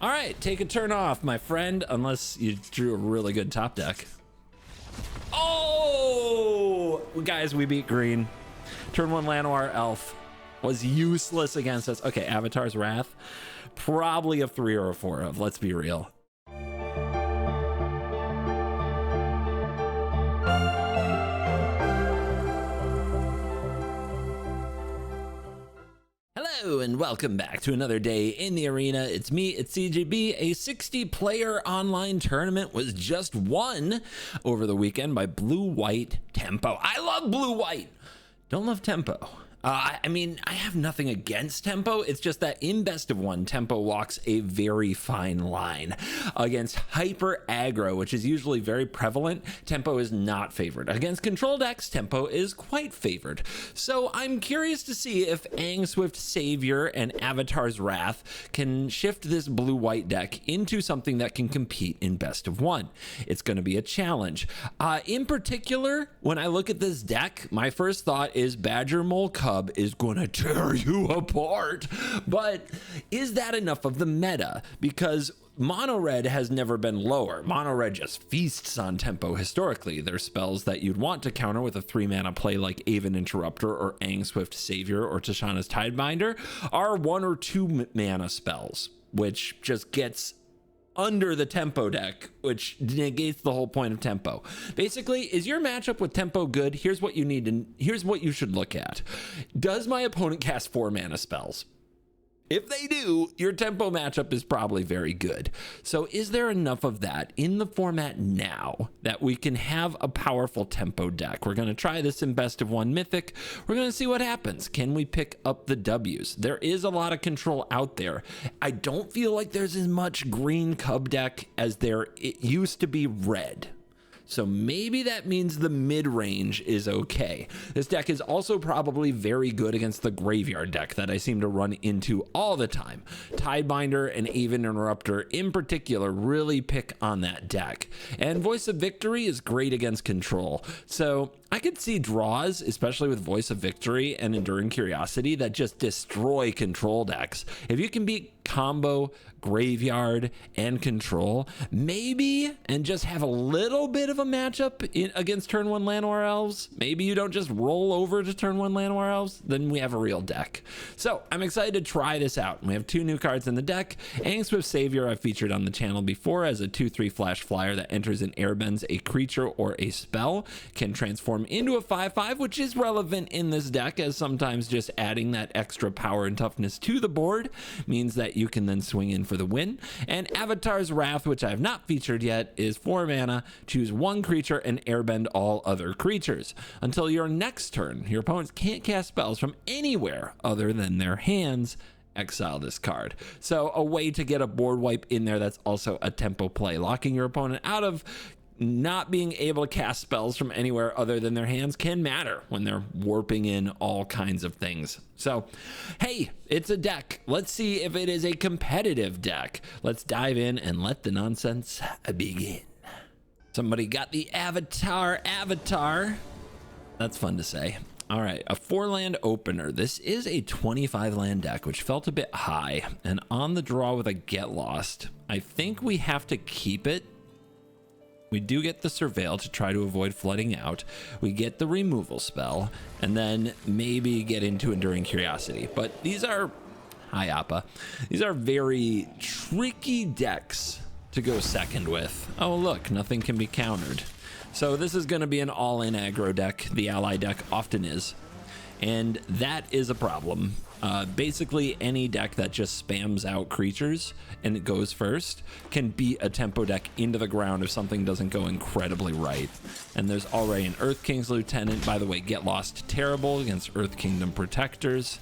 All right, take a turn off, my friend, unless you drew a really good top deck. Oh, guys, we beat green. Turn 1 Llanowar Elf was useless against us. Okay, Avatar's Wrath, probably a 3 or a 4 of, let's be real. Hello and welcome back to another day in the arena. It's me, it's CGB. A 60-player online tournament was just won over the weekend by Blue-White Tempo. I love Blue-White. Don't love Tempo. I mean, I have nothing against Tempo. It's just that in best of one, Tempo walks a very fine line. Against hyper aggro, which is usually very prevalent, Tempo is not favored. Against control decks, Tempo is quite favored. So I'm curious to see if Angswift Savior and Avatar's Wrath can shift this blue-white deck into something that can compete in best of one. It's going to be a challenge. In particular, when I look at this deck, my first thought is Badgermole Cub is going to tear you apart. But is that enough of the meta? Because mono red has never been lower. Mono red just feasts on Tempo historically. There's spells that you'd want to counter with a 3-mana play like Aven Interrupter or Angswift Savior or Tishana's Tidebinder are 1 or 2 mana spells, which just gets under the Tempo deck, which negates the whole point of Tempo. Basically, is your matchup with Tempo good? Here's what you need to, here's what you should look at. Does my opponent cast 4 mana spells? If they do, your Tempo matchup is probably very good. So is there enough of that in the format now that we can have a powerful Tempo deck? We're going to try this in best of one Mythic. We're going to see what happens. Can we pick up the W's? There is a lot of control out there. I don't feel like there's as much green Cub deck as it used to be red. So maybe that means the mid-range is okay. This deck is also probably very good against the graveyard deck that I seem to run into all the time. Tidebinder and Aven Interrupter in particular really pick on that deck. And Voice of Victory is great against control. So I could see draws, especially with Voice of Victory and Enduring Curiosity, that just destroy control decks. If you can beat combo graveyard and control, maybe, and just have a little bit of a matchup against turn 1 Llanowar Elves, maybe you don't just roll over to turn 1 Llanowar Elves, then we have a real deck. So I'm excited to try this out. We have 2 new cards in the deck. Angswift Savior I've featured on the channel before as a 2/3 flash flyer that enters and airbends a creature or a spell, can transform into a 5/5, which is relevant in this deck, as sometimes just adding that extra power and toughness to the board means that you can then swing in for the win. And Avatar's Wrath, which I have not featured yet, is 4 mana, choose 1 creature and airbend all other creatures. Until your next turn, your opponents can't cast spells from anywhere other than their hands. Exile this card. So a way to get a board wipe in there that's also a Tempo play, locking your opponent out of not being able to cast spells from anywhere other than their hands can matter when they're warping in all kinds of things. So, hey, it's a deck. Let's see if it is a competitive deck. Let's dive in and let the nonsense begin. Somebody got the avatar. That's fun to say. All right, a 4-land opener. This is a 25-land deck, which felt a bit high. And on the draw with a Get Lost, I think we have to keep it. We do get the Surveil to try to avoid flooding out. We get the removal spell, and then maybe get into Enduring Curiosity. But these are, hi Appa, these are very tricky decks to go second with. Oh look, nothing can be countered. So this is going to be an all-in aggro deck. The ally deck often is. And that is a problem. Basically, any deck that just spams out creatures and it goes first can beat a Tempo deck into the ground if something doesn't go incredibly right. And there's already an Earth King's Lieutenant. By the way, Get Lost, terrible against Earth Kingdom Protectors,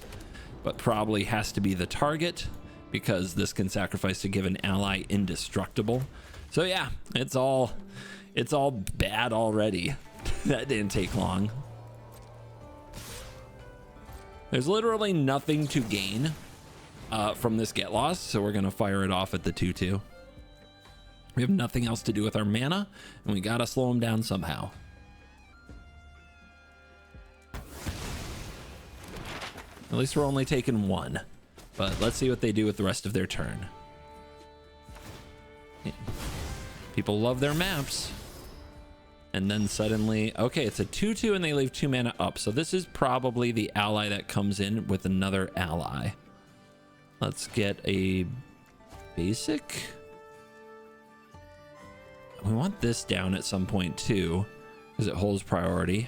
but probably has to be the target because this can sacrifice to give an ally indestructible. So yeah, it's all bad already. That didn't take long. There's literally nothing to gain from this Get Lost, so we're going to fire it off at the 2/2. We have nothing else to do with our mana, and we got to slow them down somehow. At least we're only taking 1, but let's see what they do with the rest of their turn. People love their maps. And then suddenly, okay, it's a 2/2 and they leave 2 mana up. So this is probably the ally that comes in with another ally. Let's get a basic. We want this down at some point too, because it holds priority.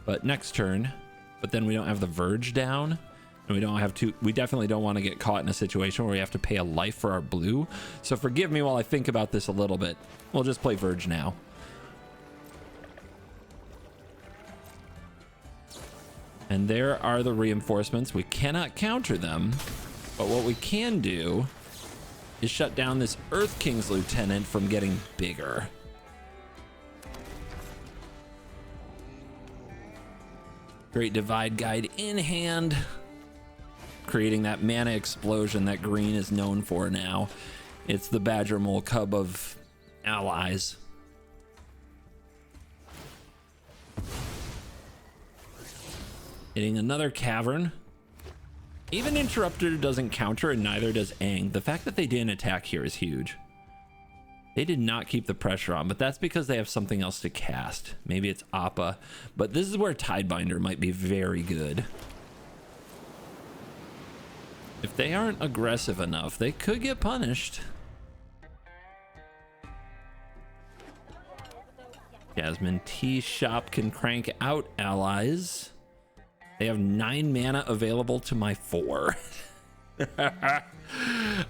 But next turn, but then we don't have the Verge down, and we don't have to. We definitely don't want to get caught in a situation where we have to pay a life for our blue. So forgive me while I think about this a little bit. We'll just play Verge now. And there are the reinforcements. We cannot counter them, but what we can do is shut down this Earth King's Lieutenant from getting bigger. Great Divide Guide in hand, creating that mana explosion that green is known for now. It's the Badgermole Cub of allies. Hitting another cavern. Even Interrupter doesn't counter, and neither does Aang. The fact that they didn't attack here is huge. They did not keep the pressure on, but that's because they have something else to cast. Maybe it's Appa, but this is where Tidebinder might be very good. If they aren't aggressive enough, they could get punished. Jasmine Tea Shop can crank out allies. They have 9 mana available to my 4.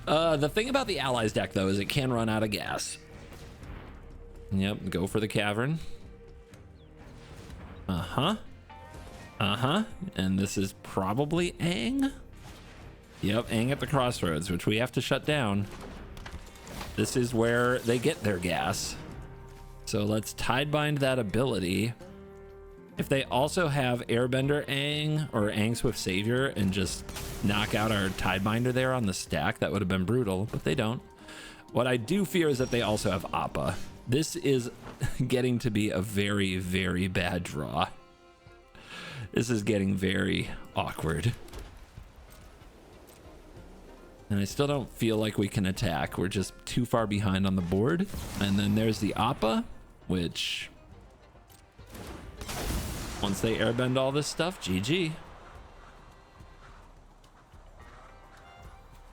The thing about the allies deck though is it can run out of gas. Yep, go for the cavern. And this is probably Aang. Yep, Aang at the crossroads, which we have to shut down. This is where they get their gas. So let's Tidebind that ability. If they also have Airbender Aang or Aang Swift Savior and just knock out our Tidebinder there on the stack, that would have been brutal, but they don't. What I do fear is that they also have Appa. This is getting to be a very, very bad draw. This is getting very awkward. And I still don't feel like we can attack. We're just too far behind on the board. And then there's the Appa, which... once they airbend all this stuff, GG.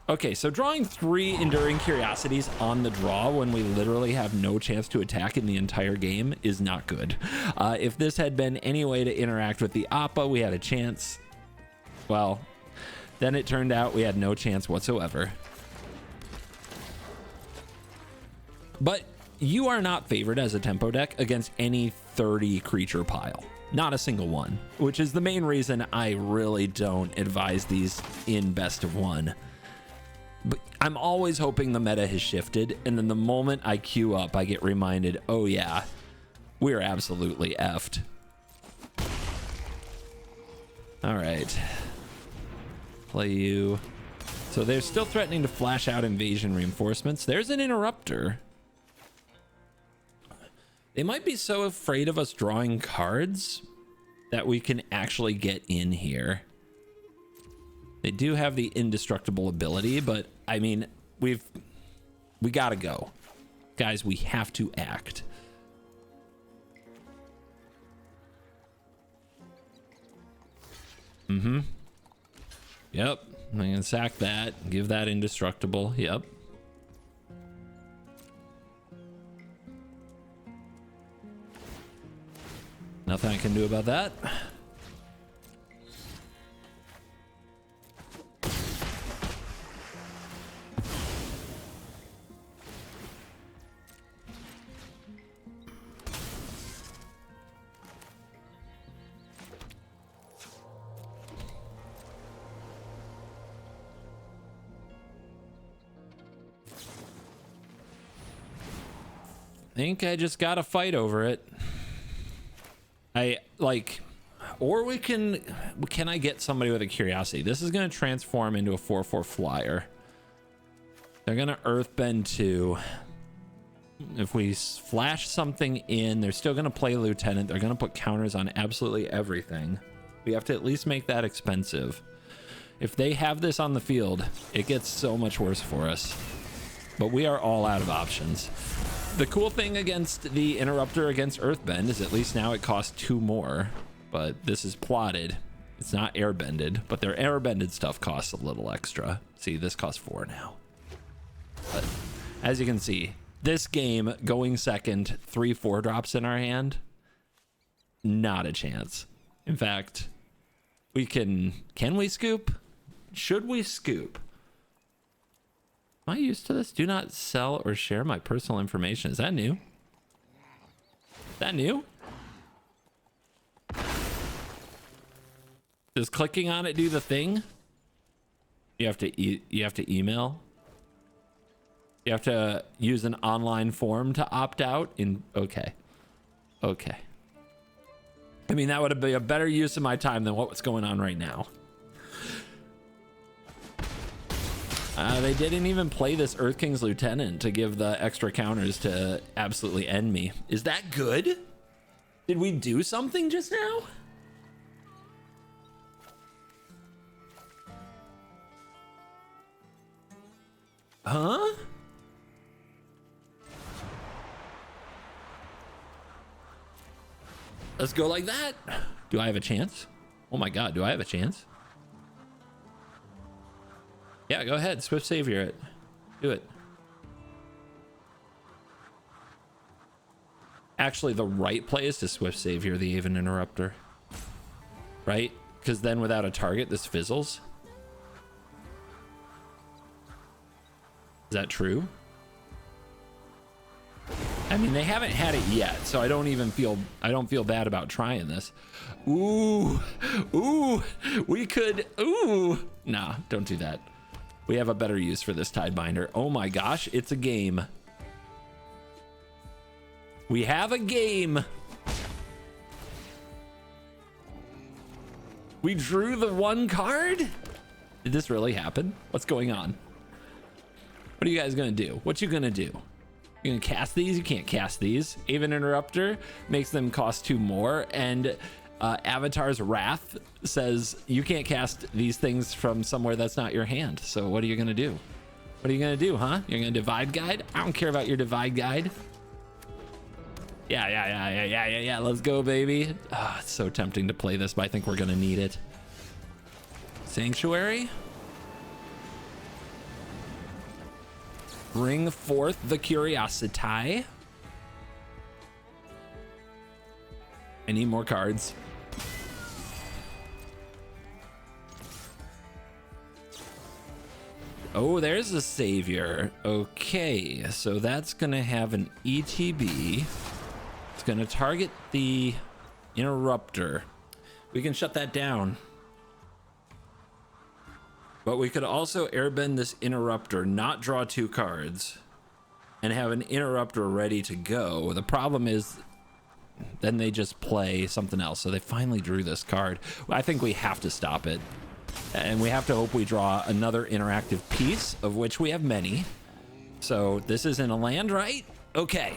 Okay, so drawing 3 Enduring Curiosities on the draw when we literally have no chance to attack in the entire game is not good. If this had been any way to interact with the Appa, we had a chance. Well, then it turned out we had no chance whatsoever. But you are not favored as a tempo deck against any 30 creature pile. Not a single one, which is the main reason I really don't advise these in best of 1. But I'm always hoping the meta has shifted, and then the moment I queue up, I get reminded, oh yeah, we're absolutely effed. All right. Play you. So they're still threatening to flash out invasion reinforcements. There's an interrupter. They might be so afraid of us drawing cards that we can actually get in here. They do have the indestructible ability, but I mean, we gotta go. Guys, we have to act. Yep, I'm gonna sack that, give that indestructible, yep. Nothing I can do about that. Think I just gotta fight over it. Or we can I get somebody with a curiosity? This is going to transform into a 4/4 flyer. They're going to earthbend 2. If we flash something in, they're still going to play lieutenant. They're going to put counters on absolutely everything. We have to at least make that expensive. If they have this on the field, it gets so much worse for us. But we are all out of options. The cool thing against the Interrupter against Earthbend is at least now it costs 2 more, but this is plotted. It's not airbended, but their airbended stuff costs a little extra. See, this costs 4 now. But as you can see, this game going second, 3 4-drops in our hand, not a chance. In fact, we can we scoop? Should we scoop? Am I used to this? Do not sell or share my personal information. Is that new? Is that new? Does clicking on it do the thing? You have to email. You have to use an online form to opt out in. Okay. I mean, that would be a better use of my time than what's going on right now. They didn't even play this Earth King's Lieutenant to give the extra counters to absolutely end me. Is that good? Did we do something just now? Huh? Let's go like that. Do I have a chance? Oh my god, do I have a chance? Yeah, go ahead. Swift Savior it. Do it. Actually, the right play is to Swift Savior the Even Interrupter. Right? Because then without a target, this fizzles. Is that true? I mean, they haven't had it yet, so I don't feel bad about trying this. Ooh, we could, nah, don't do that. We have a better use for this Tidebinder. Oh my gosh, it's a game. We have a game. We drew the 1 card? Did this really happen? What's going on? What are you guys gonna do? What you gonna do? You gonna cast these? You can't cast these. Even Interrupter makes them cost 2 more, and Avatar's Wrath says you can't cast these things from somewhere that's not your hand. So what are you gonna do? What are you gonna do, huh? You're gonna Divide Guide? I don't care about your Divide Guide. Yeah. Let's go, baby. Oh, it's so tempting to play this, but I think we're gonna need it. Sanctuary. Bring forth the curiosity. I need more cards. Oh, there's a Savior. Okay, so that's gonna have an ETB. It's gonna target the Interrupter. We can shut that down. But we could also airbend this Interrupter, not draw 2 cards, and have an Interrupter ready to go. The problem is then they just play something else. So they finally drew this card. I think we have to stop it. And we have to hope we draw another interactive piece, of which we have many. So this isn't a land, right? Okay.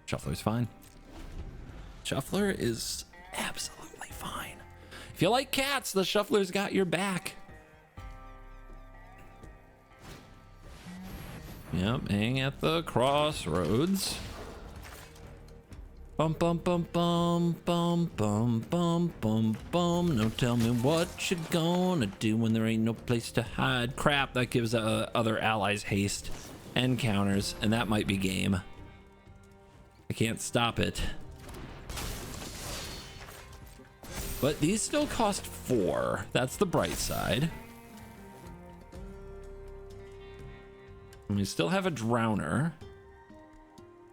Shuffler's fine. Shuffler is absolutely fine. If you like cats, the Shuffler's got your back. Yep, hang at the crossroads. Bum bum bum bum bum bum bum bum bum. No, tell me what you gonna do when there ain't no place to hide. Crap, that gives other allies haste and counters, and that might be game. I can't stop it. But these still cost 4. That's the bright side. And we still have a Drowner.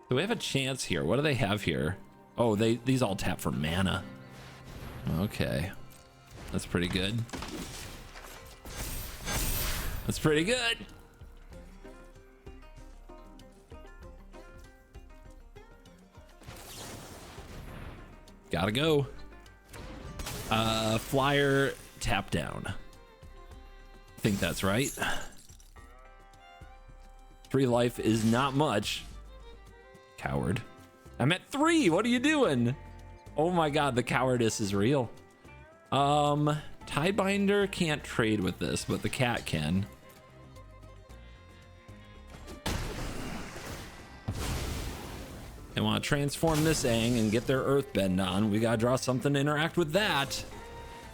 Do we have a chance here? What do they have here? Oh, these all tap for mana. Okay. That's pretty good. That's pretty good. Gotta go. Flyer tap down. I think that's right. 3 life is not much. Coward. I'm at 3. What are you doing? Oh my god, the cowardice is real. Tiebinder can't trade with this, but the cat can. They want to transform this Aang and get their Earthbend on. We got to draw something to interact with that.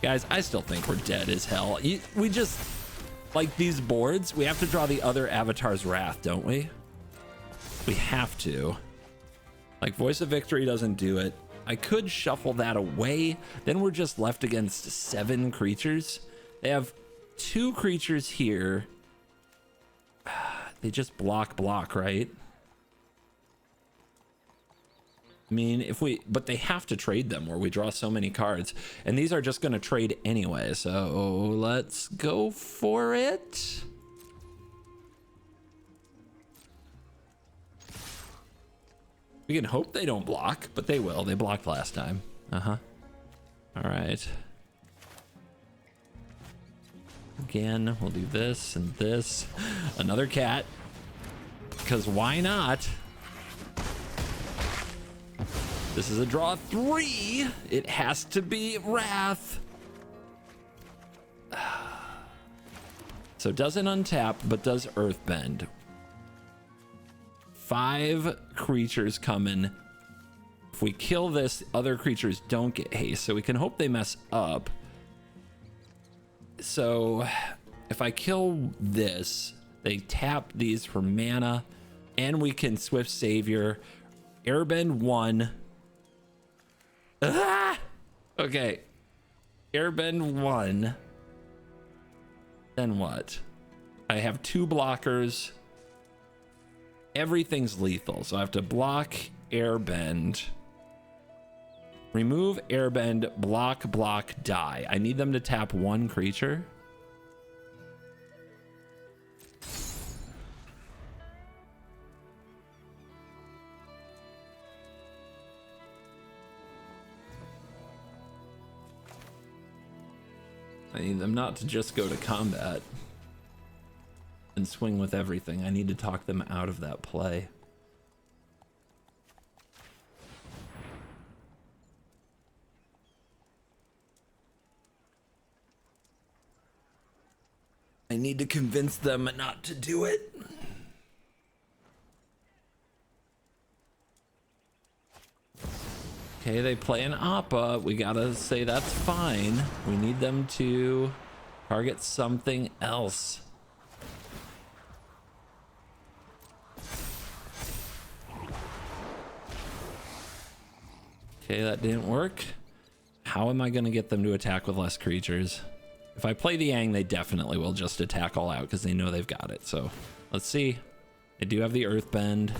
Guys, I still think we're dead as hell. We just, like these boards, we have to draw the other Avatar's Wrath, don't we? We have to. Like, Voice of Victory doesn't do it. I could shuffle that away. Then we're just left against 7 creatures. They have 2 creatures here. They just block, right? I mean, but they have to trade them where we draw so many cards. And these are just going to trade anyway. So let's go for it. We can hope they don't block, but they will. They blocked last time. All right. Again, we'll do this and this. Another cat. Because why not? This is a draw 3. It has to be Wrath. So it doesn't untap, but does Earthbend. 5 creatures coming. If we kill this, other creatures don't get haste, so we can hope they mess up. So if I kill this, they tap these for mana, and we can Swift Savior, Airbend 1. Okay, Airbend 1. Then what? I have 2 blockers. Everything's lethal, so I have to block, Airbend, remove Airbend, block, die. I need them to tap 1 creature. I need them not to just go to combat and swing with everything. I need to talk them out of that play. I need to convince them not to do it. Okay, they play an Appa. We gotta say that's fine. We need them to target something else. Okay, that didn't work. How am I gonna get them to attack with less creatures? If I play the Aang, they definitely will just attack all out because they know they've got it. So let's see. I do have the Earthbend.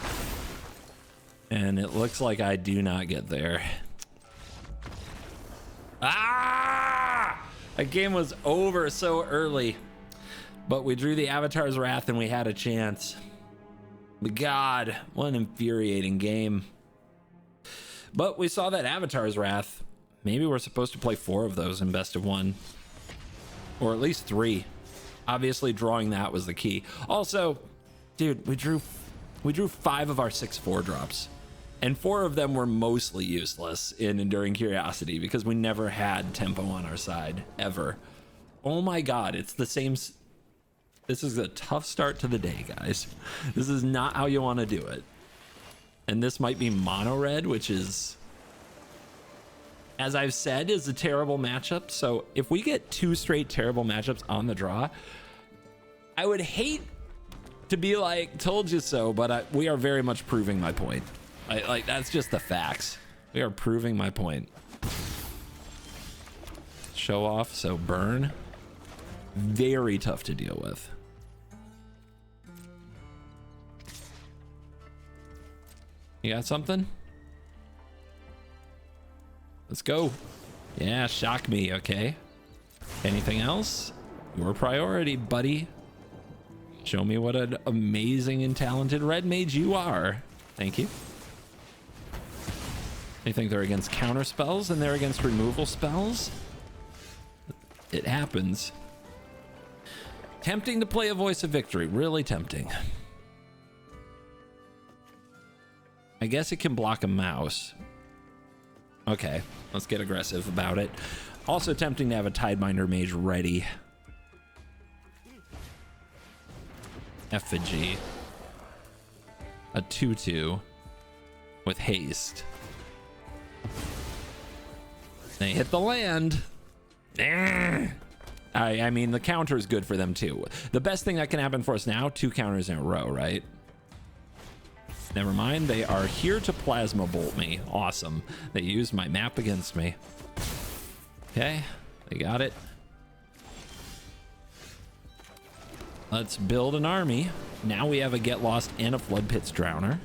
And it looks like I do not get there. Ah! That game was over so early. But we drew the Avatar's Wrath and we had a chance. God, what an infuriating game. But we saw that Avatar's Wrath. Maybe we're supposed to play 4 of those in best of 1. Or at least 3. Obviously drawing that was the key. Also, dude, we drew 5 of our 6 4-drops. And 4 of them were mostly useless in Enduring Curiosity because we never had tempo on our side, ever. Oh my god, it's the same. This is a tough start to the day, guys. This is not how you want to do it. And this might be mono red, which is, as I've said, is a terrible matchup. So if we get 2 straight terrible matchups on the draw, I would hate to be like, told you so, but we are very much proving my point. Like, that's just the facts. We are proving my point. Show off, so burn. Very tough to deal with. You got something? Let's go. Yeah, shock me, okay. Anything else? Your priority, buddy. Show me what an amazing and talented red mage you are. Thank you. They think they're against counter spells and they're against removal spells. It happens. Tempting to play a Voice of Victory. Really tempting. I guess it can block a mouse. Okay, let's get aggressive about it. Also tempting to have a Tidebinder Mage ready. Effigy. A 2/2. with haste. They hit the land. I mean, the counter is good for them too. The best thing that can happen for us now, 2 counters in a row, right? Never mind, they are here to plasma bolt me. Awesome. They used my map against me. Okay, they got it. Let's build an army. Now we have a Get Lost and a Flood Pits Drowner.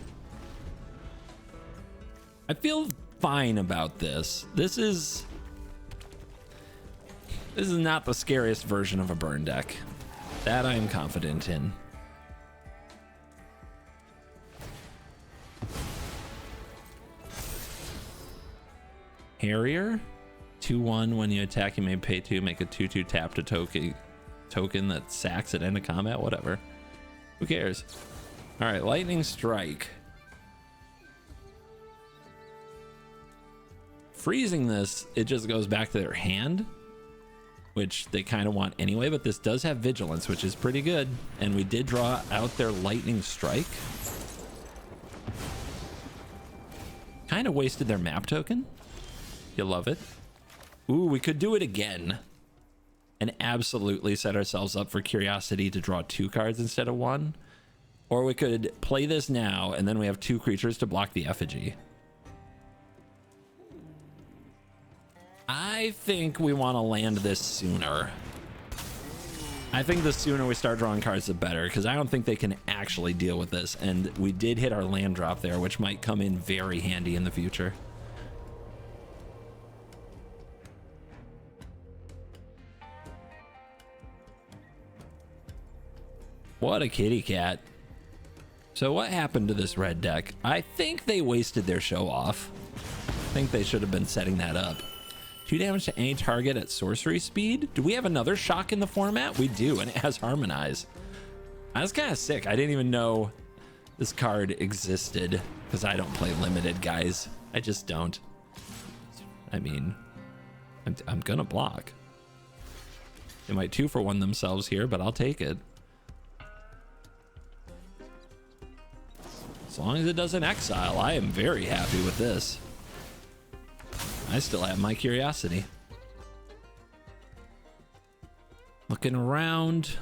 I feel fine about this. This is not the scariest version of a burn deck. That I am confident in. Harrier, 2/1. When you attack, you may pay 2. Make a 2/2 tap to token that sacks at end of combat. Whatever. Who cares? All right, Lightning Strike. Freezing this, it just goes back to their hand, which they kind of want anyway. But this does have Vigilance, which is pretty good. And we did draw out their Lightning Strike. Kind of wasted their map token. You love it. Ooh, we could do it again and absolutely set ourselves up for Curiosity to draw 2 cards instead of 1. Or we could play this now and then we have 2 creatures to block the Effigy. I think we want to land this sooner. I think the sooner we start drawing cards, the better, because I don't think they can actually deal with this. And we did hit our land drop there, which might come in very handy in the future. What a kitty cat. So what happened to this red deck? I think they wasted their show off. I think they should have been setting that up. 2 damage to any target at sorcery speed. Do we have another shock in the format? We do, and it has Harmonize. That's kind of sick. I didn't even know this card existed because I don't play limited, guys. I just don't. I mean, I'm gonna block. They might 2-for-1 themselves here, but I'll take it. As long as it doesn't exile, I am very happy with this. I still have my Curiosity. Looking around.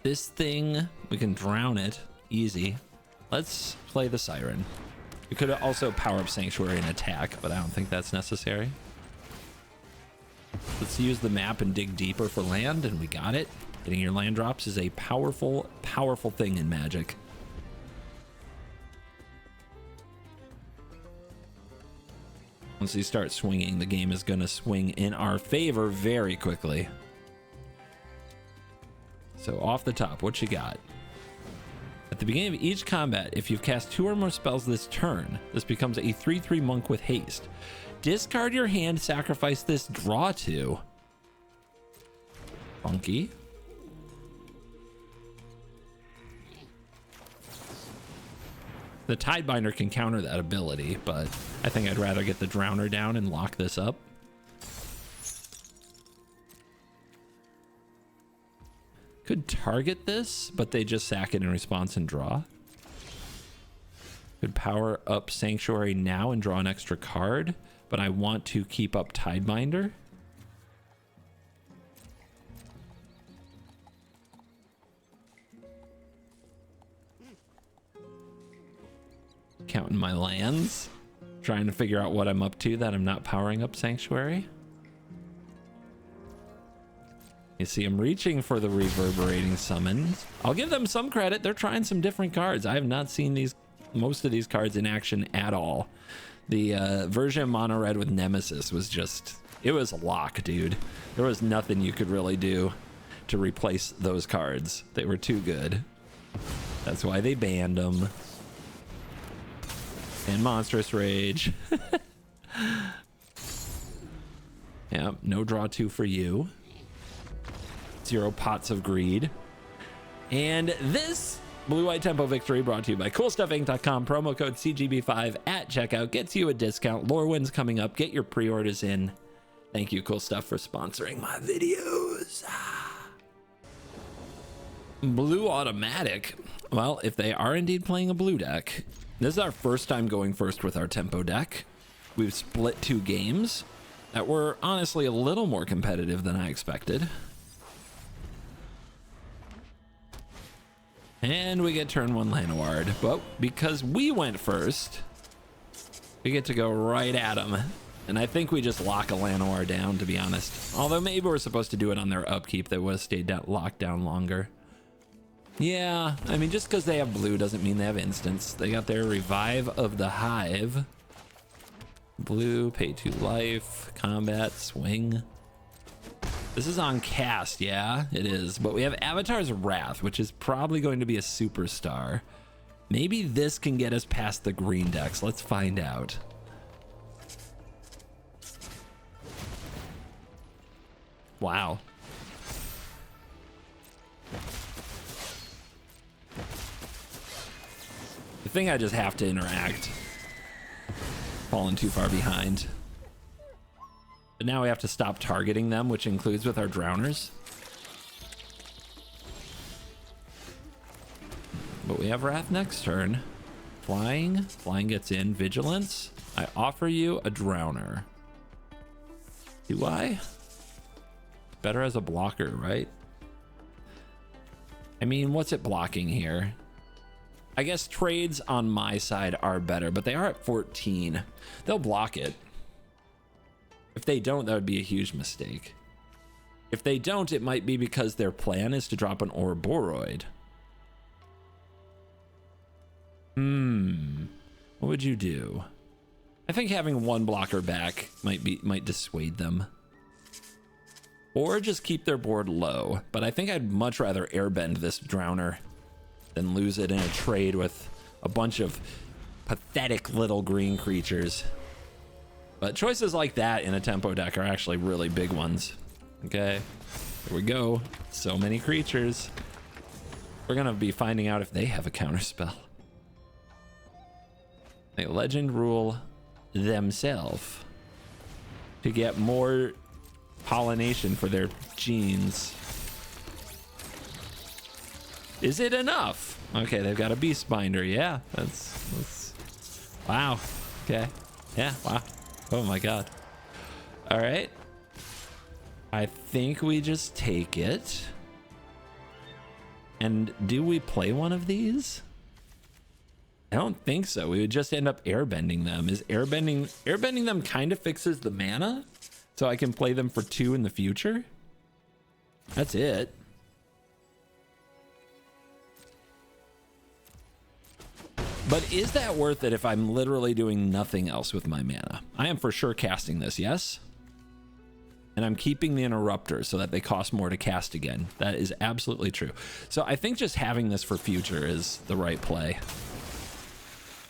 This thing, we can drown it. Easy. Let's play the Siren. We could also power up Sanctuary and attack, but I don't think that's necessary. Let's use the map and dig deeper for land, and we got it. Getting your land drops is a powerful, powerful thing in Magic. Once you start swinging, the game is going to swing in our favor very quickly. So off the top, what you got? At the beginning of each combat, if you've cast 2 or more spells this turn, this becomes a 3/3 monk with haste. Discard your hand, sacrifice this, draw 2. Funky. The Tidebinder can counter that ability, but I think I'd rather get the Drowner down and lock this up. Could target this, but they just sack it in response and draw. Could power up Sanctuary now and draw an extra card, but I want to keep up Tidebinder. Counting my lands, trying to figure out what I'm up to that I'm not powering up Sanctuary. You see, I'm reaching for the Reverberating Summons. I'll give them some credit. They're trying some different cards. I have not seen most of these cards in action at all. The version of Mono Red with Nemesis was just, it was a lock, dude. There was nothing you could really do to replace those cards. They were too good. That's why they banned them. And Monstrous Rage. Yeah, no draw 2 for you. 0 Pots of Greed. And this Blue-White Tempo victory brought to you by CoolStuffInc.com. Promo code CGB5 at checkout gets you a discount. Lorewind's coming up. Get your pre-orders in. Thank you, Cool Stuff, for sponsoring my videos. Blue Automatic. Well, if they are indeed playing a blue deck, This is our first time going first with our tempo deck. We've split 2 games that were honestly a little more competitive than I expected. And we get turn 1 Llanoward, but because we went first, we get to go right at them. And I think we just lock a Llanowar down, to be honest. Although maybe we're supposed to do it on their upkeep. They would have stayed locked down longer. Yeah, I mean, just because they have blue doesn't mean they have instants. They got their Revive of the Hive. Blue, pay 2 life, combat, swing. This is on cast, yeah, it is. But we have Avatar's Wrath, which is probably going to be a superstar. Maybe this can get us past the green decks. Let's find out. Wow. I think I just have to interact. Fallen too far behind. But now we have to stop targeting them, which includes with our drowners. But we have Wrath next turn. Flying. Flying gets in. Vigilance. I offer you a drowner. Do I? Better as a blocker, right? I mean, what's it blocking here? I guess trades on my side are better, but they are at 14. They'll block it. If they don't, that would be a huge mistake. If they don't, it might be because their plan is to drop an Ouroboros. What would you do? I think having 1 blocker back might dissuade them. Or just keep their board low. But I think I'd much rather airbend this drowner than lose it in a trade with a bunch of pathetic little green creatures. But choices like that in a tempo deck are actually really big ones. Okay, here we go. So many creatures. We're gonna be finding out if they have a counterspell. They legend rule themselves to get more pollination for their genes. Is it enough? Okay, they've got a beast binder. Yeah, that's wow. Okay, yeah, wow. Oh my god. All right, I think we just take it. And do we play one of these? I don't think so. We would just end up airbending them. Is airbending them kind of fixes the mana so I can play them for 2 in the future? That's it. But is that worth it if I'm literally doing nothing else with my mana? I am for sure casting this, yes? And I'm keeping the interrupters so that they cost more to cast again. That is absolutely true. So I think just having this for future is the right play.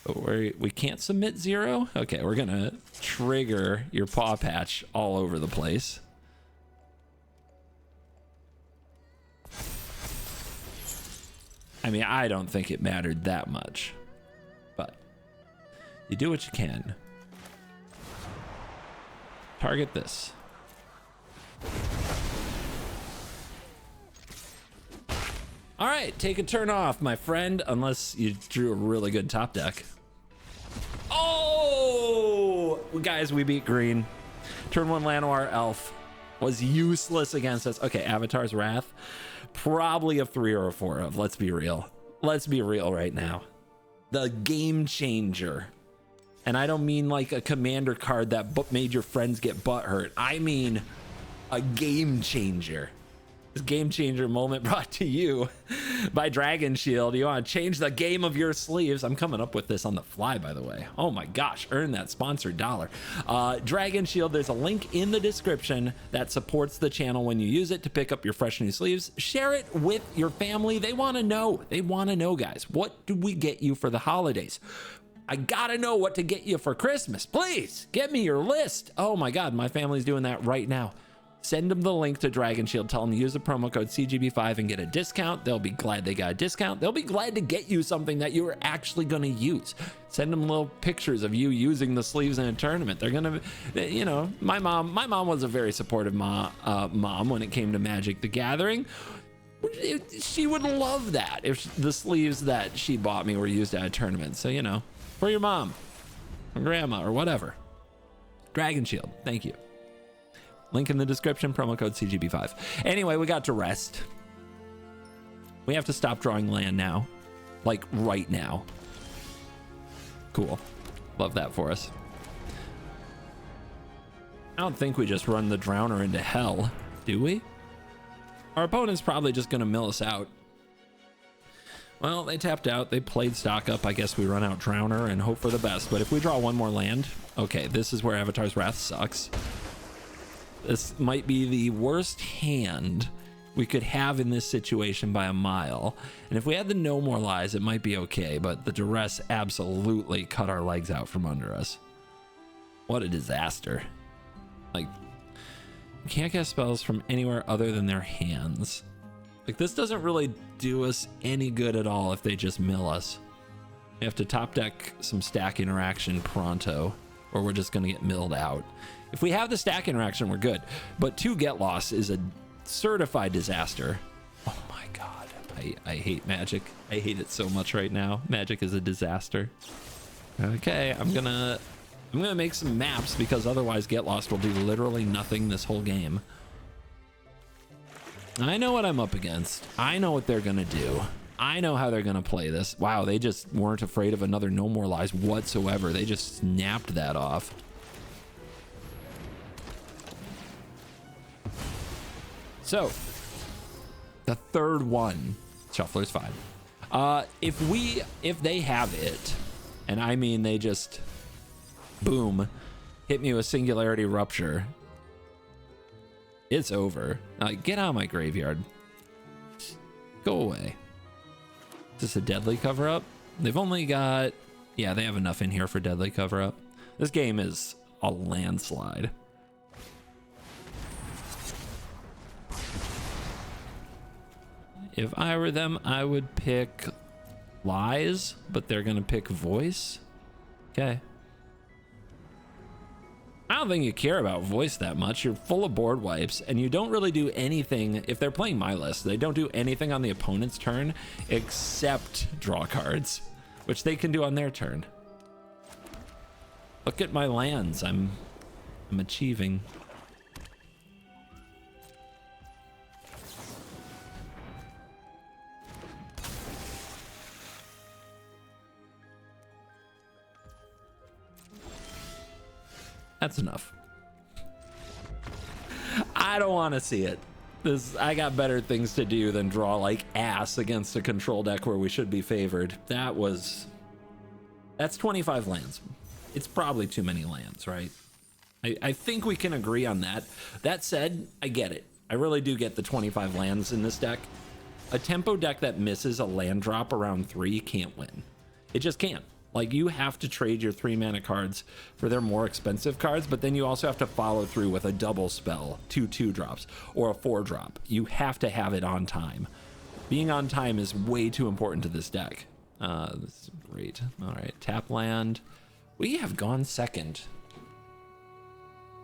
But we can't submit 0? Okay, we're gonna trigger your paw patch all over the place. I mean, I don't think it mattered that much. But you do what you can. Target this. All right, take a turn off, my friend, unless you drew a really good top deck. Oh, guys, we beat green. Turn 1 Llanowar Elf was useless against us. Okay, Avatar's Wrath, probably a 3 or a 4 of. Let's be real. Let's be real right now. The game changer. And I don't mean like a commander card that made your friends get butthurt. I mean a game changer. This game changer moment brought to you by Dragon Shield. You want to change the game of your sleeves? I'm coming up with this on the fly, by the way. Oh my gosh, earn that sponsored dollar. Dragon Shield, there's a link in the description that supports the channel when you use it to pick up your fresh new sleeves. Share it with your family. They want to know. They want to know, guys. What do we get you for the holidays? I gotta know what to get you for Christmas. Please get me your list. Oh my God, my family's doing that right now. Send them the link to Dragon Shield. Tell them to use the promo code CGB5 and get a discount. They'll be glad they got a discount. They'll be glad to get you something that you're actually going to use. Send them little pictures of you using the sleeves in a tournament. They're going to, you know, my mom was a very supportive mom when it came to Magic the Gathering. She would love that if the sleeves that she bought me were used at a tournament. So, you know, For your mom, or grandma, or whatever. Dragon Shield, thank you. Link in the description, promo code CGB5. Anyway, we got to rest. We have to stop drawing land now. Like, right now. Cool. Love that for us. I don't think we just run the Drowner into hell, do we? Our opponent's probably just going to mill us out. Well, they tapped out. They played stock up. I guess we run out Drowner and hope for the best. But if we draw one more land... Okay, this is where Avatar's Wrath sucks. This might be the worst hand we could have in this situation by a mile. And if we had the No More Lies, it might be okay. But the Duress absolutely cut our legs out from under us. What a disaster. Like, you can't cast spells from anywhere other than their hands. Like, this doesn't really do us any good at all if they just mill us. We have to top deck some stack interaction pronto, or we're just going to get milled out. If we have the stack interaction, we're good. But 2 get lost is a certified disaster. Oh my god. I hate Magic. I hate it so much right now. Magic is a disaster. Okay, I'm gonna make some maps because otherwise Get Lost will do literally nothing this whole game. I know what I'm up against. I know what they're gonna do. I know how they're gonna play this. Wow, they just weren't afraid of another No More Lies whatsoever. They just snapped that off. So, the third one, Shuffler's fine. If they have it, and I mean they just, boom, hit me with Singularity Rupture, it's over. Get out of my graveyard. Go away. Is this a Deadly Cover-Up? They've only got... Yeah, they have enough in here for Deadly Cover-Up. This game is a landslide. If I were them, I would pick Lies, but they're going to pick Voice. Okay. I don't think you care about Voice that much. You're full of board wipes, and you don't really do anything. If they're playing my list, they don't do anything on the opponent's turn except draw cards, which they can do on their turn. Look at my lands. I'm achieving. That's enough. I don't want to see it. I got better things to do than draw like ass against a control deck where we should be favored. That's 25 lands. It's probably too many lands, right? I think we can agree on that. That said, I get it. I really do get the 25 lands in this deck. A tempo deck that misses a land drop around 3 can't win. It just can't. Like, you have to trade your 3 mana cards for their more expensive cards, but then you also have to follow through with a double spell, 2/2 drops, or a 4 drop. You have to have it on time. Being on time is way too important to this deck. This is great. All right, tap land. We have gone second.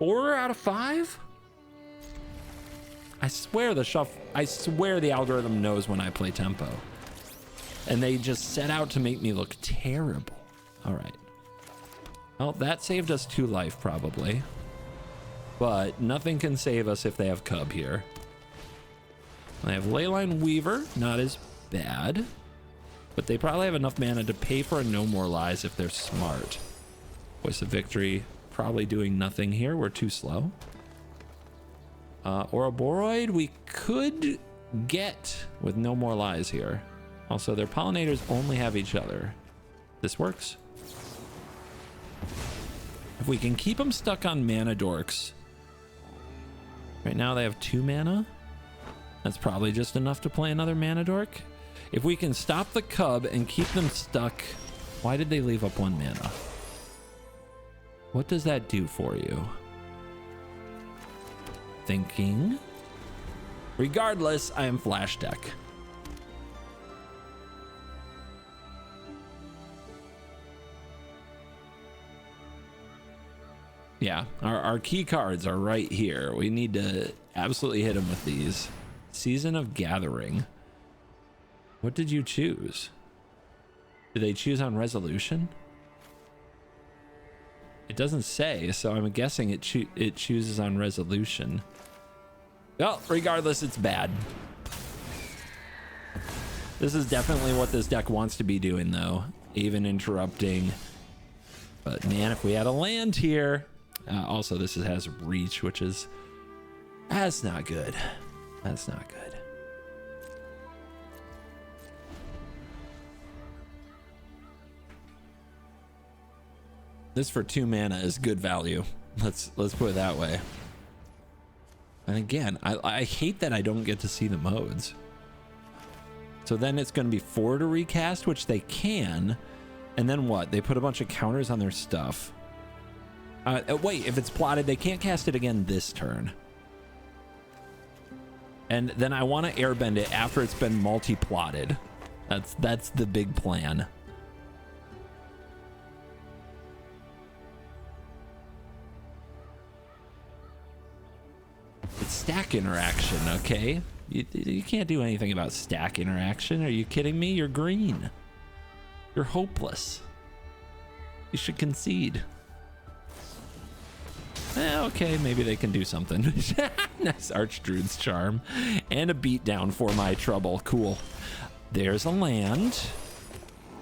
4 out of 5? I swear the algorithm knows when I play tempo. And they just set out to make me look terrible. All right. Well, that saved us 2 life probably. But nothing can save us if they have Cub here. They have Leyline Weaver, not as bad. But they probably have enough mana to pay for a No More Lies if they're smart. Voice of Victory, probably doing nothing here. We're too slow. Ouroboros we could get with No More Lies here. Also, their pollinators only have each other. This works. If we can keep them stuck on mana dorks. Right now they have 2 mana. That's probably just enough to play another mana dork. If we can stop the Cub and keep them stuck. Why did they leave up 1 mana? What does that do for you? Thinking. Regardless, I am flash deck. Yeah, our key cards are right here. We need to absolutely hit them with these. Season of Gathering. What did you choose? Did they choose on Resolution? It doesn't say, so I'm guessing it chooses on resolution. Well, regardless, it's bad. This is definitely what this deck wants to be doing, though. Even interrupting. But man, if we had a land here. Also, this has reach, which is... That's not good. That's not good. This for 2 mana is good value. Let's put it that way. And again, I hate that I don't get to see the modes. So then it's going to be 4 to recast, which they can. And then what? They put a bunch of counters on their stuff. Wait, if it's plotted, they can't cast it again this turn. And then I want to airbend it after it's been multi-plotted. That's the big plan. It's stack interaction, okay? You can't do anything about stack interaction. Are you kidding me? You're green. You're hopeless. You should concede. Okay, maybe they can do something. Nice Archdruid's Charm. And a beatdown for my trouble. Cool. There's a land.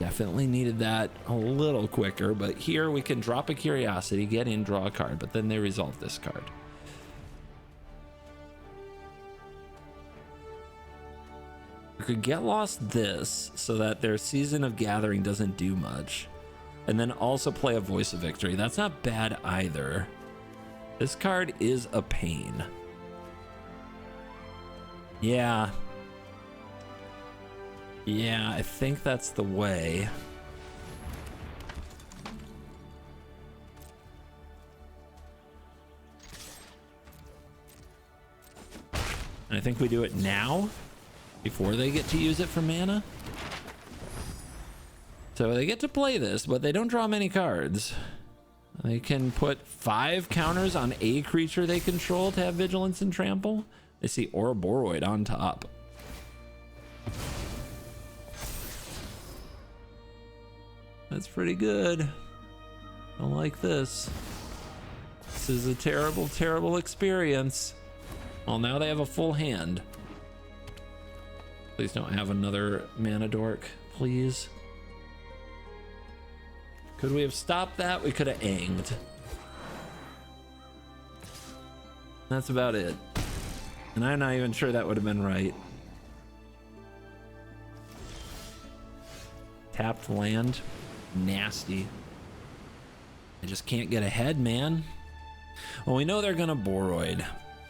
Definitely needed that a little quicker, but here we can drop a Curiosity, get in, draw a card, but then they resolve this card. You could get lost this so that their Season of Gathering doesn't do much. And then also play a Voice of Victory. That's not bad either. This card is a pain. Yeah. Yeah, I think that's the way. And I think we do it now before they get to use it for mana. So they get to play this, but they don't draw many cards. They can put 5 counters on a creature they control to have Vigilance and Trample. They see Ouroboros on top. That's pretty good. I like this. This is a terrible, terrible experience. Well, now they have a full hand. Please don't have another mana dork, please. Could we have stopped that? We could have anged. That's about it. And I'm not even sure that would have been right. Tapped land. Nasty. I just can't get ahead, man. Well, we know they're gonna Boroid.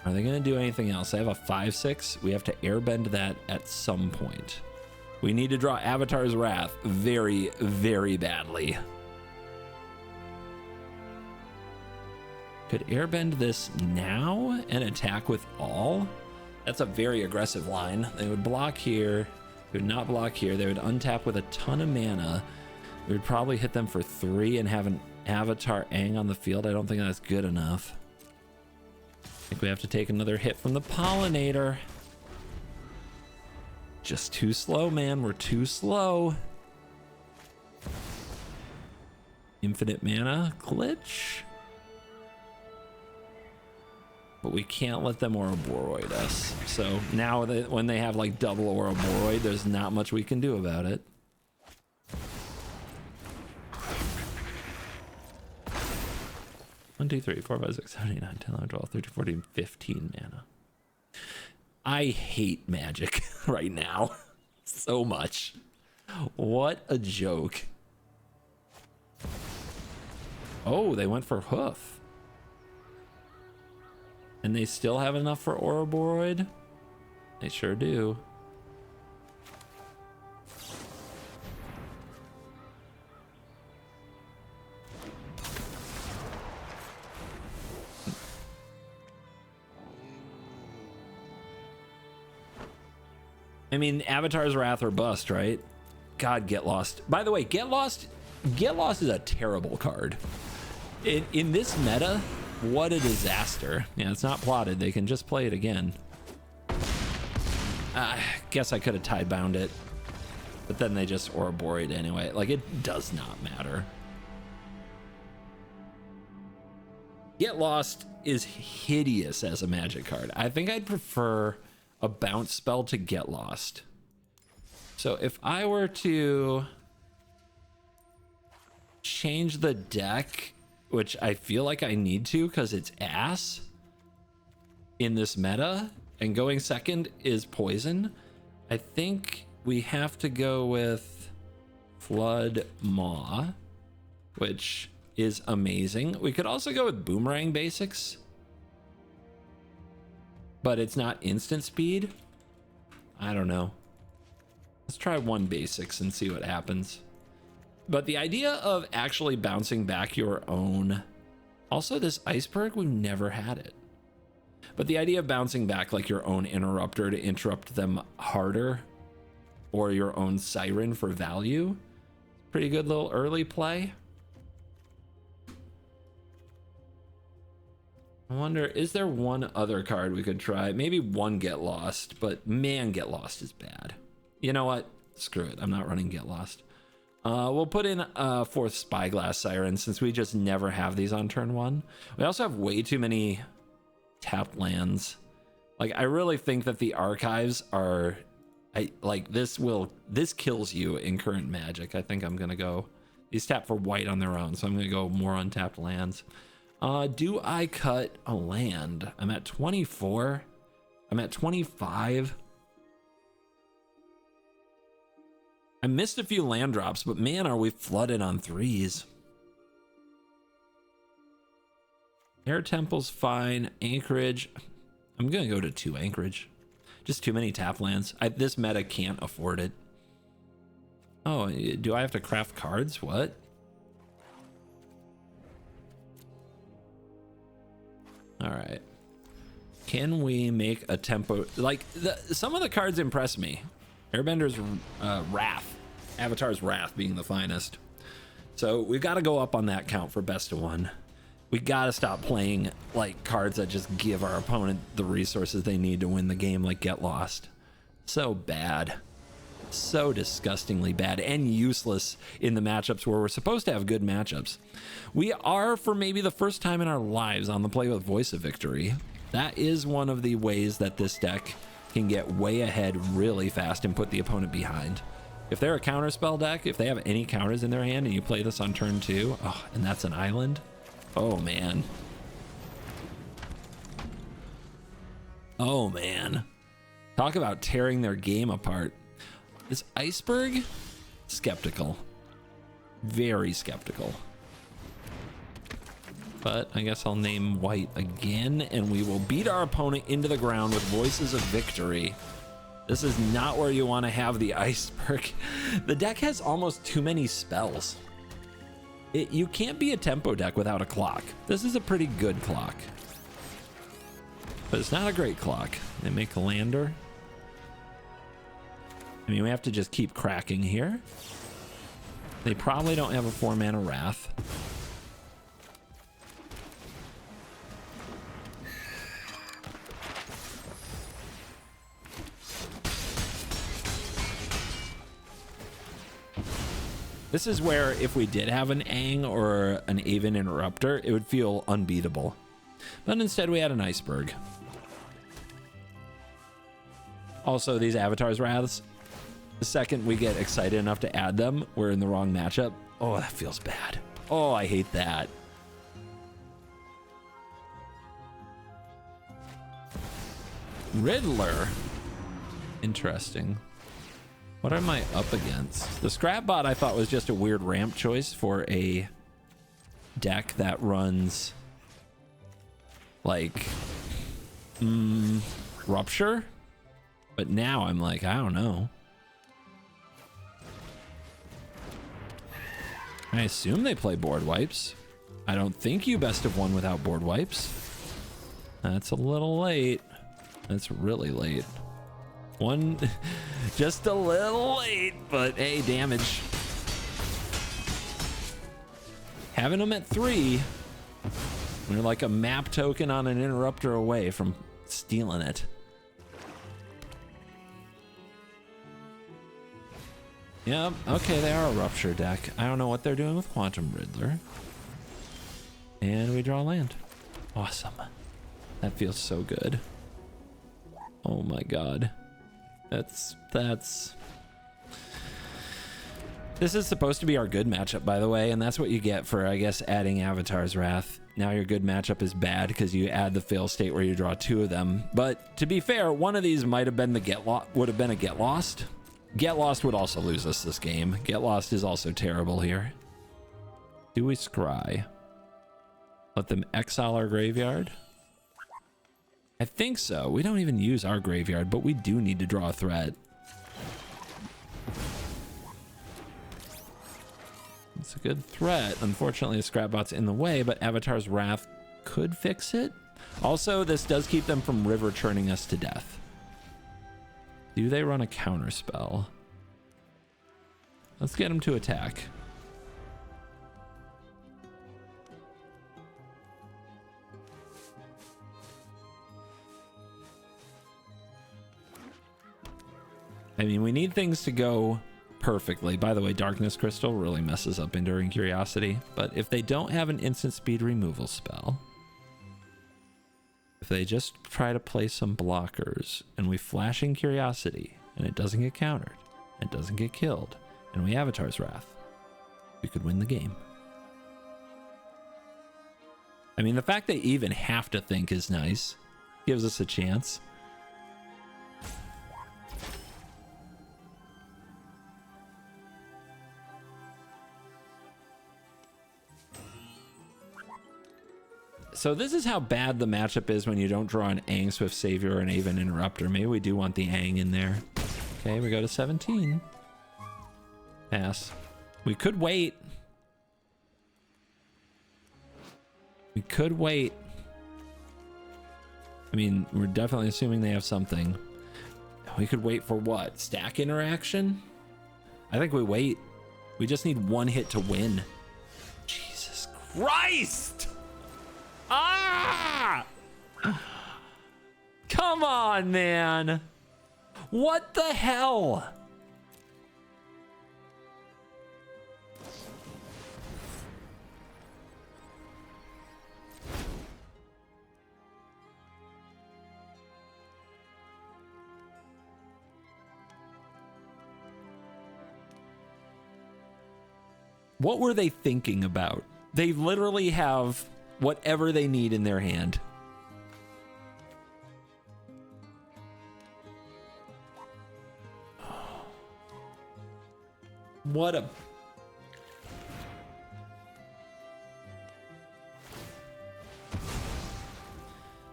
Are they gonna do anything else? I have a 5/6. We have to airbend that at some point. We need to draw Avatar's Wrath very, very badly. Could airbend this now and attack with all? That's a very aggressive line. They would block here. They would not block here. They would untap with a ton of mana. We would probably hit them for 3 and have an Avatar Aang on the field. I don't think that's good enough. I think we have to take another hit from the Pollinator. Just too slow, man. We're too slow. Infinite mana glitch. But we can't let them Ouroboros us. So now when they have like double Ouroboros, there's not much we can do about it. One, 2, 3, 4, 5, 6, 7, 8, 9, 10, 11, 12, 13, 14, 15 mana. I hate Magic right now so much. What a joke. Oh, they went for Hoof. And they still have enough for Ouroboros? They sure do. I mean, Avatar's Wrath or bust, right? God, Get Lost. By the way, Get Lost is a terrible card. In this meta, what a disaster. Yeah, it's not plotted. They can just play it again. I guess I could have tide bound it. But then they just Ouroboros anyway. Like, it does not matter. Get Lost is hideous as a Magic card. I think I'd prefer a bounce spell to Get Lost. So if I were to change the deck, which I feel like I need to because it's ass in this meta, and going second is poison, I think we have to go with Flood Maw, which is amazing. We could also go with Boomerang Basics, but it's not instant speed. I don't know. Let's try one Basics and see what happens. But the idea of actually bouncing back your own... Also, this Iceberg, we've never had it. But the idea of bouncing back like your own Interrupter to interrupt them harder, or your own Siren for value, pretty good little early play. I wonder, is there one other card we could try? Maybe one Get Lost, but man, Get Lost is bad. You know what? Screw it. I'm not running Get Lost. We'll put in a fourth Spyglass Siren since we just never have these on turn one. We also have way too many tapped lands. Like, I really think that the archives are... this kills you in current Magic. I think I'm gonna go... These tap for white on their own, so I'm gonna go more untapped lands. Do I cut a land? I'm at 24. I'm at 25. I missed a few land drops, but man, are we flooded on threes. Air Temple's fine. Anchorage. I'm gonna go to 2 Anchorage. Just too many tap lands. This meta can't afford it. Oh, do I have to craft cards? What? All right. Can we make a tempo? Like, some of the cards impress me. Airbender's Wrath. Avatar's Wrath being the finest. So we've got to go up on that count for best of one. We got to stop playing like cards that just give our opponent the resources they need to win the game, like Get Lost. So bad. So disgustingly bad and useless in the matchups where we're supposed to have good matchups. We are, for maybe the first time in our lives, on the Play with Voice of Victory. That is one of the ways that this deck can get way ahead really fast and put the opponent behind. If they're a counterspell deck, if they have any counters in their hand and you play this on turn 2, oh, and that's an island, oh man. Oh man. Talk about tearing their game apart. Is Iceberg? Skeptical. Very skeptical. But I guess I'll name white again, and we will beat our opponent into the ground with Voices of Victory. This is not where you want to have the Iceberg. The deck has almost too many spells. You can't be a tempo deck without a clock. This is a pretty good clock. But it's not a great clock. They make a lander. I mean, we have to just keep cracking here. They probably don't have a 4-mana Wrath. This is where if we did have an Aang or an Aven Interrupter, it would feel unbeatable. But instead we had an Iceberg. Also, these Avatar's Wraths, the second we get excited enough to add them, we're in the wrong matchup. Oh, that feels bad. Oh, I hate that. Riddler. Interesting. What am I up against? The Scrapbot I thought was just a weird ramp choice for a deck that runs like Rupture. But now I'm like, I don't know. I assume they play board wipes. I don't think you best of one without board wipes. That's a little late. That's really late. One, just a little late, but hey, damage. Having them at 3, we're like a map token on an interrupter away from stealing it. Yep, okay, they are a Rupture deck. I don't know what they're doing with Quantum Riddler. And we draw land. Awesome. That feels so good. Oh my god. That's... This is supposed to be our good matchup, by the way, and that's what you get for, I guess, adding Avatar's Wrath. Now your good matchup is bad because you add the fail state where you draw 2 of them. But to be fair, one of these might have been the would have been a Get Lost. Get Lost would also lose us this game. Get Lost is also terrible here. Do we scry? Let them exile our graveyard? I think so. We don't even use our graveyard, but we do need to draw a threat. It's a good threat. Unfortunately, the Scrapbot's in the way, but Avatar's Wrath could fix it. Also, this does keep them from river churning us to death. Do they run a counter spell? Let's get them to attack. I mean, we need things to go perfectly. By the way, Darkness Crystal really messes up Enduring Curiosity, but if they don't have an instant speed removal spell, if they just try to play some blockers and we flash in Curiosity and it doesn't get countered, it doesn't get killed, and we Avatar's Wrath, we could win the game. I mean, the fact they even have to think is nice. Gives us a chance. So this is how bad the matchup is when you don't draw an Aang Swift Savior or an Aven Interrupter. Maybe we do want the Aang in there. Okay, we go to 17. Pass. We could wait. We could wait. I mean, we're definitely assuming they have something. We could wait for what? Stack interaction? I think we wait. We just need one hit to win. Jesus Christ! Ah! Come on, man. What the hell? What were they thinking about? They literally have whatever they need in their hand. What a...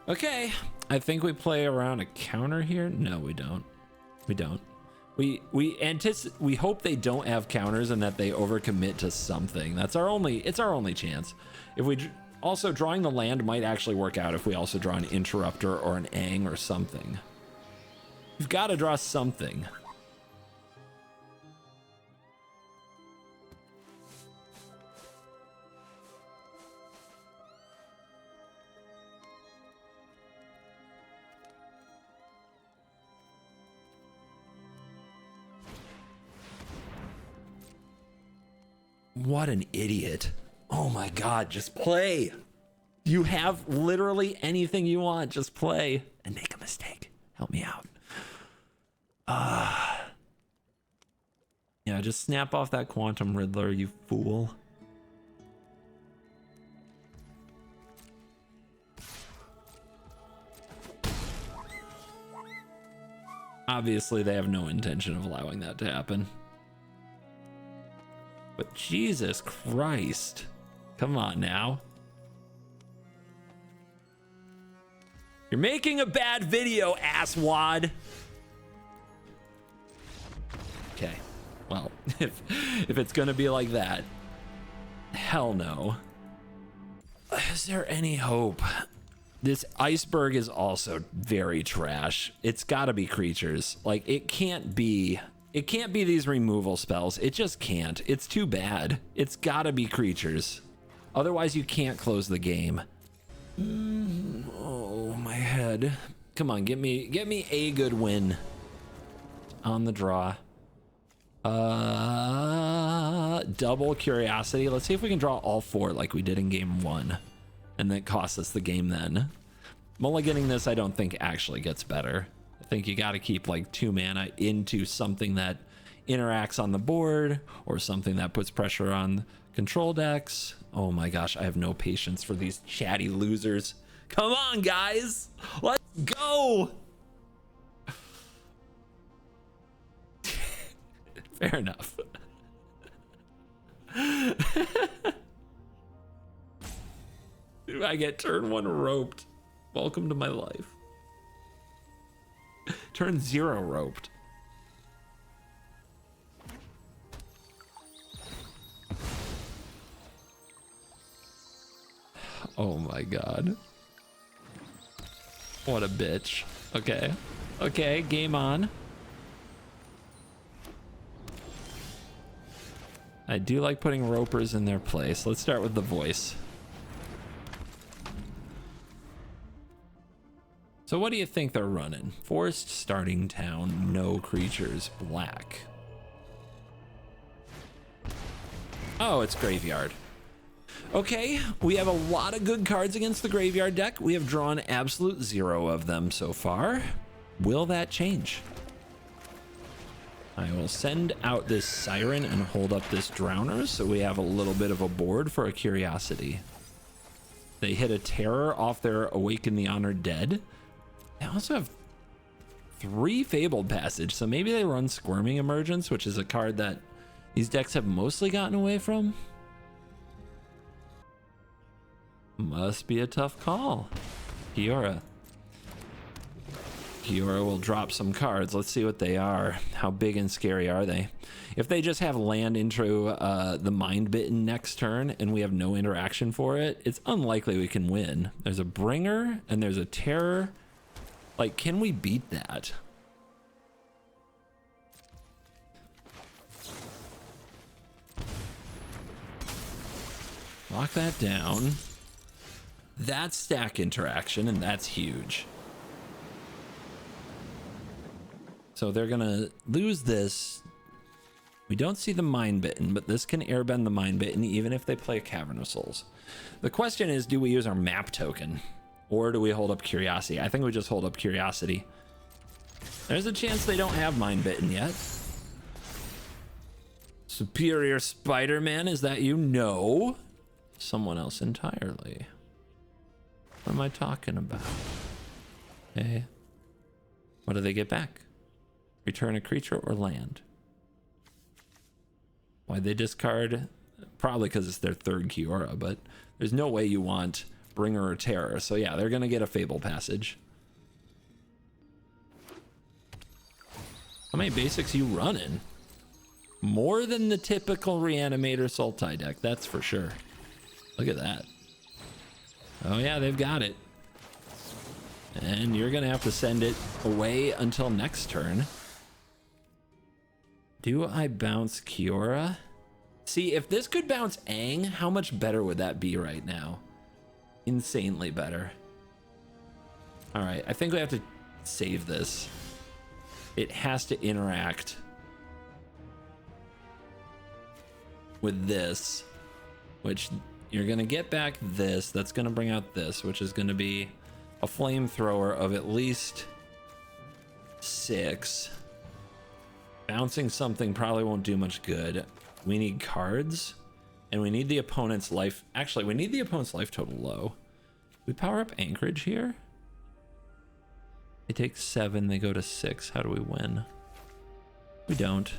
Okay, I think we play around a counter here. No, we don't. We don't. We hope they don't have counters and that they overcommit to something. That's our only... It's our only chance. If we... Also, drawing the land might actually work out if we also draw an Interrupter or an Aang or something. We've got to draw something. What an idiot. Oh my god, just play. You have literally anything you want, just play and make a mistake. Help me out. Yeah, just snap off that Quantum Riddler, you fool. Obviously, they have no intention of allowing that to happen. But Jesus Christ. Come on now. You're making a bad video, asswad. Okay. Well, if it's gonna be like that, hell no. Is there any hope? This iceberg is also very trash. It's gotta be creatures. Like, it can't be these removal spells. It just can't. It's too bad. It's gotta be creatures. Otherwise, you can't close the game. Oh, my head. Come on, get me a good win on the draw. Double Curiosity. Let's see if we can draw all 4 like we did in game 1. and that costs us the game then. Mulliganing this, I don't think actually gets better. I think you got to keep like 2 mana into something that interacts on the board or something that puts pressure on control decks. Oh my gosh, I have no patience for these chatty losers. Come on, guys, let's go. Fair enough. I get turn 1 roped. Welcome to my life. Turn 0 roped. Oh my god. What a bitch. Okay. Okay, game on. I do like putting ropers in their place. Let's start with the voice. So what do you think they're running? Forest, starting town, no creatures, black. Oh, it's graveyard. Okay, we have a lot of good cards against the graveyard deck. We have drawn absolute 0 of them so far. Will that change? I will send out this Siren and hold up this Drowner so we have a little bit of a board for a curiosity. They hit a terror off their Awaken the Honored Dead. They also have 3 Fabled Passage, so maybe they run Squirming Emergence, which is a card that these decks have mostly gotten away from. Must be a tough call. Kiora. Kiora will drop some cards. Let's see what they are. How big and scary are they? If they just have land into the Mind Bitten next turn and we have no interaction for it, it's unlikely we can win. There's a Bringer and there's a Terror. Like, can we beat that? Lock that down. That's stack interaction, and that's huge. So they're gonna lose this. We don't see the Mind Bitten, but this can airbend the Mind Bitten even if they play a Cavern of Souls. The question is, do we use our map token? Or do we hold up Curiosity? I think we just hold up Curiosity. There's a chance they don't have Mind Bitten yet. Superior Spider-Man, is that you? No. Someone else entirely. What am I talking about? Okay. What do they get back? Return a creature or land. Why'd they discard? Probably because it's their 3rd Kiora, but there's no way you want Bringer or Terror. So yeah, they're gonna get a Fable Passage. How many basics you running? More than the typical Reanimator Sultai deck, that's for sure. Look at that. Oh yeah, they've got it. And you're gonna have to send it away until next turn. Do I bounce Kiora? See, if this could bounce Aang, how much better would that be right now? Insanely better. All right, I think we have to save this. It has to interact with this, which you're gonna get back this. That's gonna bring out this, which is gonna be a flamethrower of at least 6. Bouncing something probably won't do much good. We need cards, and we need the opponent's life. Actually, we need the opponent's life total low. We power up Anchorage here. They take 7, they go to 6. How do we win? We don't.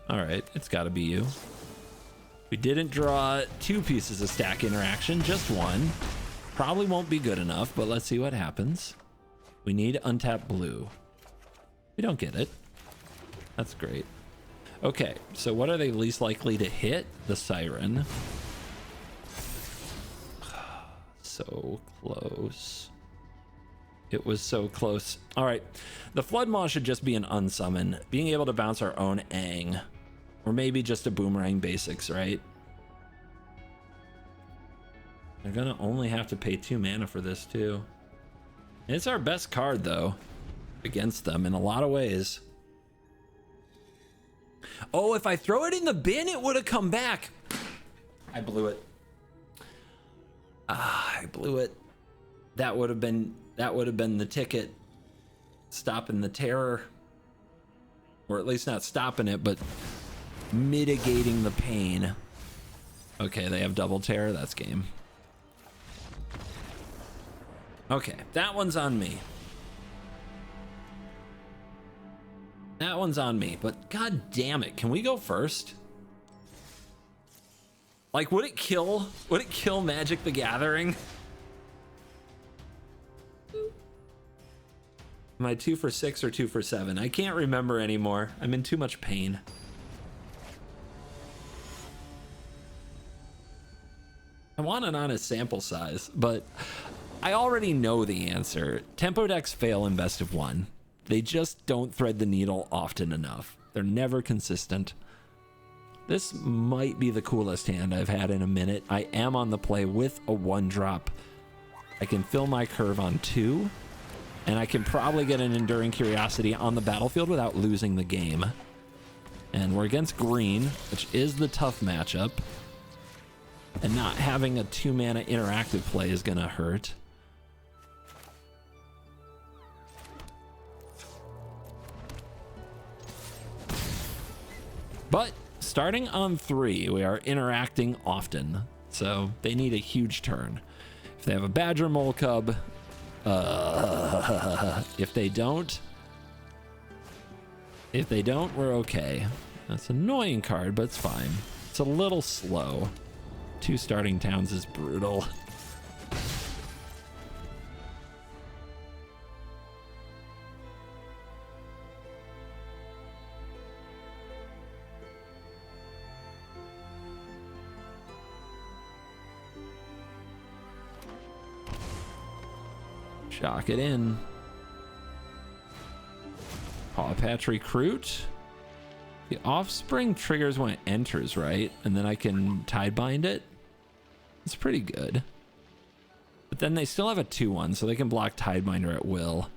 All right, it's gotta be you. We didn't draw 2 pieces of stack interaction, just 1. Probably won't be good enough, but let's see what happens. We need untapped blue. We don't get it. That's great. Okay, so what are they least likely to hit? The Siren. So close. It was so close. All right, the Flood Maw should just be an unsummon. Being able to bounce our own Aang. Or maybe just a Boomerang basics, right? They're gonna only have to pay 2 mana for this too. It's our best card though, against them in a lot of ways. Oh, if I throw it in the bin, it would have come back. I blew it. I blew it. That would have been the ticket, stopping the terror, or at least not stopping it, but mitigating the pain. Okay, they have double terror. That's game. Okay, that one's on me. That one's on me, but god damn it, can we go first? Like, would it kill Magic the Gathering? Am I 2 for 6 or 2 for 7? I can't remember anymore. I'm in too much pain. I want an honest sample size, but I already know the answer. Tempo decks fail in best of 1. They just don't thread the needle often enough. They're never consistent. This might be the coolest hand I've had in a minute. I am on the play with a 1-drop. I can fill my curve on 2, and I can probably get an Enduring Curiosity on the battlefield without losing the game. And we're against green, which is the tough matchup. And not having a 2-mana interactive play is gonna hurt. But starting on 3, we are interacting often, so they need a huge turn. If they have a Badgermole Cub, if they don't, we're okay. That's an annoying card, but it's fine. It's a little slow. 2 starting towns is brutal. Shock it in. Paw Patch Recruit. The Offspring triggers when it enters, right? And then I can Tidebind it. It's pretty good. But then they still have a 2/1, so they can block Tidebinder at will.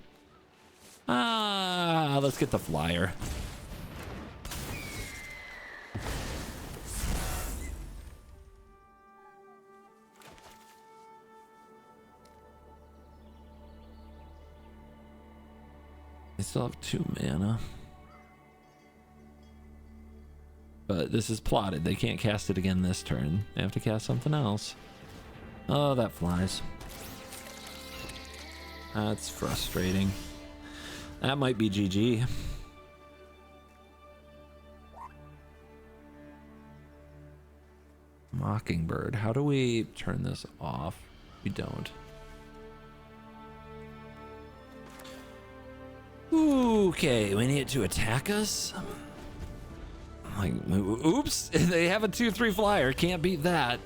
Let's get the flyer. They still have 2 mana. But this is plotted. They can't cast it again this turn. They have to cast something else. Oh, that flies. That's frustrating. That might be GG. Mockingbird. How do we turn this off? We don't. Okay, we need it to attack us. Like, oops, they have a 2/3 flyer. Can't beat that.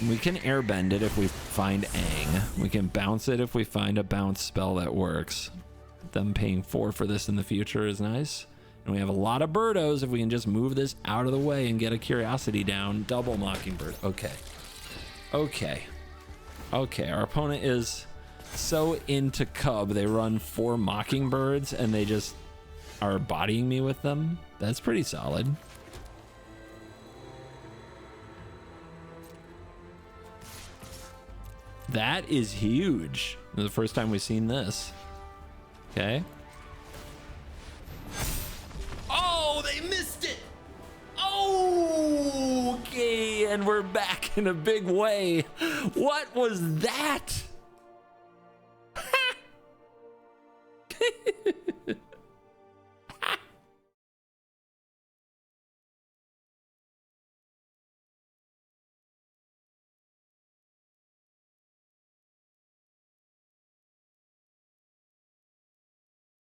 We can airbend it if we find Aang. We can bounce it if we find a bounce spell that works. Them paying 4 for this in the future is nice. And we have a lot of birdos if we can just move this out of the way and get a Curiosity down. Double Mockingbird. Okay. Okay. Okay, our opponent is so into Cub, they run 4 Mockingbirds and they just are bodying me with them. That's pretty solid. That is huge. This is the first time we've seen this. Okay. Oh, they missed it. Oh, okay, and we're back in a big way. What was that?